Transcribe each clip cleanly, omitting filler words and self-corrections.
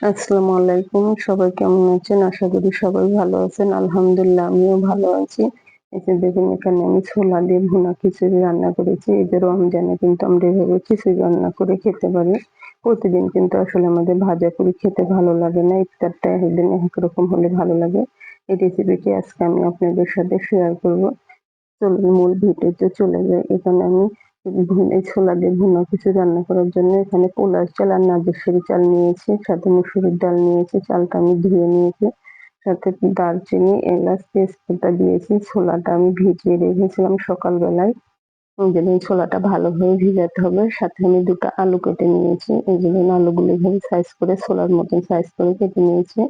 আসসালামু আলাইকুম। সবাই কেমন আছেন? আশা করি সবাই ভালো আছেন। আলহামদুলিল্লাহ আমিও ভালো আছি। এই যে দেখুন এখানে আমি ছোলা দিয়ে ভুনা খিচুড়ি রান্না করেছি। এই যে রমজানে কিন্তু আমরা এভাবে খিচুড়ি রান্না করে খেতে পারি। প্রতিদিন কিন্তু আসলে আমাদের ভাজাপুরি খেতে ভালো লাগে না। ইফতারটা একদিন এক রকম হলে ভালো লাগে। এই রেসিপিটি আজকে আমি আপনাদের সাথে শেয়ার করব। চলুন মূল ভিডিওতে চলে যাই। এখানে আমি এই ছোলা দিয়ে ভুনা খিচুড়ি রান্না করার জন্য এখানে পোলার চাল আর নাগেশ্বরী চাল নিয়েছি, সাথে মুসুরির ডাল নিয়েছি, চালটা আমি ধুয়ে নিয়েছি, সাথে দারচিনি, এলাচ, তেজপাতা দিয়েছি। ছোলাটা আমি ভিজিয়ে রেখেছিলাম সকালবেলায়। যেদিন ছোলাটা ভালোভাবে ভিজাতে হবে। সাথে আমি ২ টা আলু কেটে নিয়েছি। এই যে ধরুন আলুগুলো এভাবে সাইজ করে ছোলার মতন সাইজ করে কেটে নিয়েছি।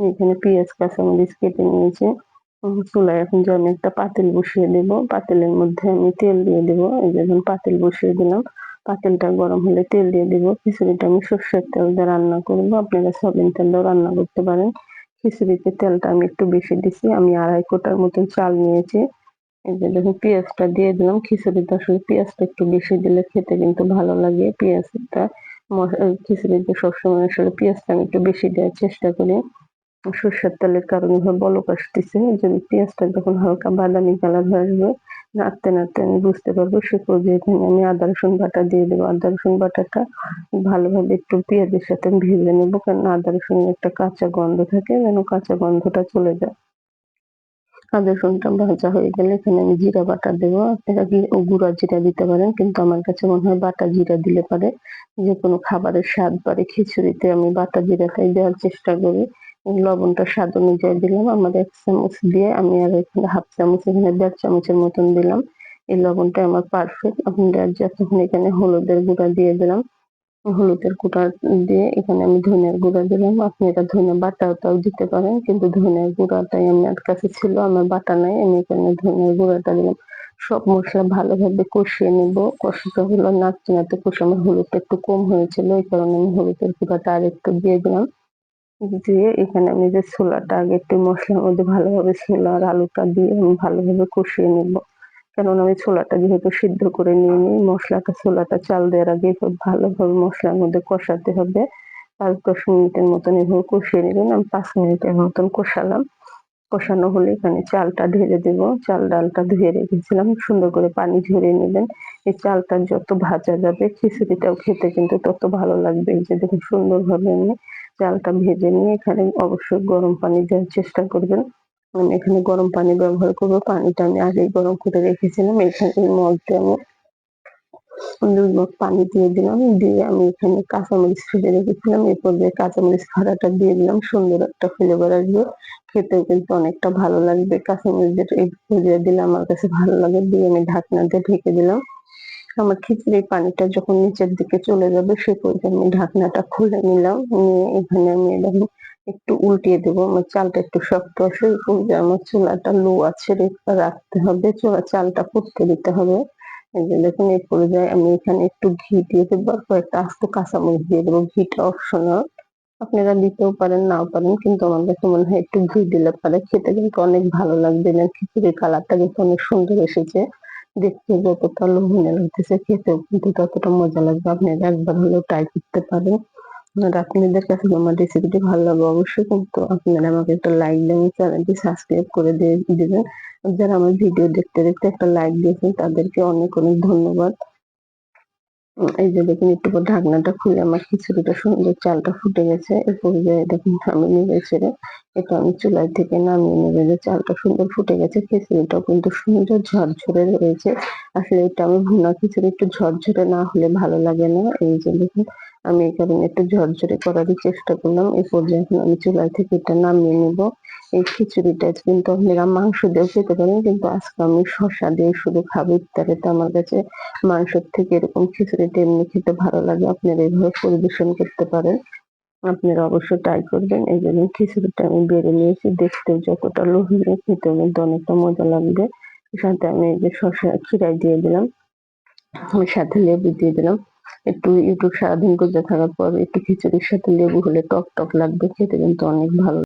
এখানে পেঁয়াজ, কাঁচামরিচ কেটে নিয়েছি। চুলায় এখন যে আমি একটা পাতিল বসিয়ে দেব। পাতিলের মধ্যে আমি তেল দিয়ে দেব। এই যে দেখুন পাতিল বসিয়ে দিলাম। পাতিলটা গরম হলে তেল দিয়ে দিব। খিচুড়িটা আমি সর্ষের তেল দিয়ে রান্না করব। আপনারা সয়াবিন তেল দিয়েও রান্না করতে পারেন। খিচুড়িতে তেলটা আমি একটু বেশি দিছি। আমি ২.৫ কোটার মতন চাল নিয়েছি। এই যে দেখুন পেঁয়াজটা দিয়ে দিলাম। খিচুড়িতে আসলে পেঁয়াজটা একটু বেশি দিলে খেতে কিন্তু ভালো লাগে। পেঁয়াজটা খিচুড়িতে সবসময় আসলে পেঁয়াজটা আমি একটু বেশি দেওয়ার চেষ্টা করি। সর্ষের তেলের কারণে বলক আসতেছে। যে পেঁয়াজটা যখন হালকা বাদামি কালার হয়ে আসবে, নাড়তে, নাড়তে আমি বুঝতে পারবো সে পর্যায়ে এখানে আমি আদা রসুন বাটা দিয়ে দেবো। আদা রসুন বাটাটা ভালোভাবে একটু পেঁয়াজের সাথে ভেজে নেবো। কারণ আদা রসুনের একটা কাঁচা গন্ধ থাকে, যেন কাঁচা গন্ধটা চলে যায়। আদা রসুনটা ভাজা হয়ে গেলে এখানে আমি জিরা বাটা দেবো। আপনারা গুঁড়া জিরা দিতে পারেন, কিন্তু আমার কাছে মনে হয় বাটা জিরা দিলে পারে যেকোনো খাবারের স্বাদ বাড়ে। খিচুড়িতে আমি বাটা জিরাটাই দেওয়ার চেষ্টা করি। লবণটা স্বাদ অনুযায়ী দিলাম। আমার ১ চামচ দিয়ে আমি আর এখানে ১/২ চামচ, এখানে ১.৫ চামচের মতন দিলাম। এই লবণটা আমার পারফেক্ট। আপনারা যতক্ষণ এখানে হলুদের গুঁড়া দিয়ে দিলাম। হলুদের গুঁড়া দিয়ে এখানে আমি ধনিয়ার গুঁড়া দিলাম। আপনারা ধনিয়া বাটাটাও দিতে পারেন, কিন্তু ধনিয়ার গুঁড়াটাই আমার কাছে ছিল, আমার বাটা নাই। আমি এখানে ধনিয়ার গুঁড়াটা দিলাম। সব মসলা ভালোভাবে কষিয়ে নেব। কষাতে হলো নাড়তে, নাড়তে কষে আমার হলুদটা একটু কম হয়েছিল। এই কারণে আমি হলুদের গুঁড়াটা আরেকটু দিয়ে দিলাম। দিয়ে এখানে আমি যে ছোলাটা আগে একটু মসলার মধ্যে ভালোভাবে ছোলা আর আলুটা দিয়ে আমি ভালোভাবে কষিয়ে নেব। কেননা আমি ছোলাটা যেহেতু সিদ্ধ করে নিইনি, মসলাটা ছোলাটা চাল দেওয়ার আগে খুব ভালোভাবে মসলার মধ্যে কষাতে হবে। ৫-১০ মিনিটের মতন এভাবে কষিয়ে নিবেন। আমি ৫ মিনিটের মতন কষালাম। কষানো হলে এখানে চালটা ঢেলে দেব। চাল ডালটা ধুয়ে রেখেছিলাম। সুন্দর করে পানি ঝরিয়ে নিবেন। এই চালটা যত ভাজা যাবে খিচুড়িটাও খেতে কিন্তু তত ভালো লাগবে। এই যে দেখুন সুন্দরভাবে আমি চালটা ভেজে নিয়ে এখানে অবশ্যই গরম পানি দেওয়ার চেষ্টা করবেন। আমি এখানে গরম পানি ব্যবহার করব। পানিটা আমি আগেই গরম করে রেখেছিলাম। এখানে এর মধ্যে আমি ২ মগ পানি দিয়ে দিলাম। দিয়ে আমি এখানে কাঁচামরিচ ফেলে রেখেছিলাম। এই পর্যায়ে কাঁচামরিচ ফাড়াটা দিয়ে দিলাম। সুন্দর একটা ফ্লেভার আসবে। খেতেও কিন্তু অনেকটা ভালো লাগবে। কাঁচামরিচের এই পর্যায়ে দিলে আমার কাছে ভালো লাগে। দিয়ে আমি ঢাকনা দিয়ে ঢেকে দিলাম। আমার খিচুড়ির পানিটা যখন নিচের দিকে চলে যাবে সে পর্যায়ে আমি ঢাকনাটা খুলে নিলাম। নিয়ে এখানে আমি এরকম একটু উল্টিয়ে দেবো। আমার চালটা একটু শক্ত আছে। এই পর্যায়ে আমার চুলাটা লো আঁচে রাখতে হবে। চালটা ফুটতে দিতে হবে। এই যে দেখুন এই পর্যায়ে আমি এখানে একটু ঘি দিয়ে দেবো। আর কয়েকটা আস্ত কাঁচামরিচ দিয়ে দেবো। ঘিটা অপশনাল। আপনারা দিতেও পারেন, নাও পারেন। কিন্তু আমার কাছে মনে হয় একটু ঘি দিলে পারে খেতে কিন্তু অনেক ভালো লাগবে। না খিচুড়ির কালারটা কিন্তু অনেক সুন্দর এসেছে। দেখতে যতটা লোভনীয় লাগতেছে খেতেও কিন্তু ততটা মজা লাগবে। আপনারা একবার হলেও ট্রাই করতে পারেন। আর আপনাদের কাছে আমার রেসিপিটি ভালো লাগবে অবশ্যই কিন্তু আপনারা আমাকে একটা লাইক দেন, চ্যানেলটি সাবস্ক্রাইব করে দিবেন। যারা আমার ভিডিও দেখতে, দেখতে একটা লাইক দিয়েছেন তাদেরকে অনেক, অনেক ধন্যবাদ। এই যে দেখুন একটু পর ঢাকনাটা খুলে আমার খিচুড়িটা সুন্দর চালটা ফুটে গেছে। এই পর্যায়ে দেখুন আমি নেড়ে ছেড়ে এটা আমি চুলায় থেকে নামিয়ে নেব। যে চালটা সুন্দর ফুটে গেছে। খিচুড়িটাও কিন্তু সুন্দর ঝরঝরে রয়েছে। আসলে এটা আমি ভুনা খিচুড়ি একটু ঝরঝরে না হলে ভালো লাগে না। এই যে দেখুন আমি এই কারণে একটু ঝরঝরে করারই চেষ্টা করলাম। এই পর্যায়ে এখন আমি চুলা থেকে এটা নামিয়ে নেব। এই খিচুড়িটা কিন্তু আপনারা মাংস দিয়েও খেতে পারেন, কিন্তু আজকে আমি শসা দিয়ে শুধু খাবো ইফতারিতে। আমার কাছে মাংসের থেকে এরকম খিচুড়িটা এমনি খেতে ভালো লাগে। আপনারা এভাবে পরিবেশন করতে পারেন। আপনারা অবশ্যই ট্রাই করবেন। এই জন্য খিচুড়িটা আমি বেড়ে নিয়েছি। দেখতেও যতটা লোভনীয়, খেতেও কিন্তু অনেকটা মজা লাগবে। সাথে আমি এই যে শসা খিরায় দিয়ে দিলাম। সাথে লেবু দিয়ে দিলাম। একটু ইউটিউব সারাদিন করতে থাকার পর একটু খিচুড়ির সাথে লেবু হলে টক, টক লাগবে। খেতে কিন্তু অনেক ভালো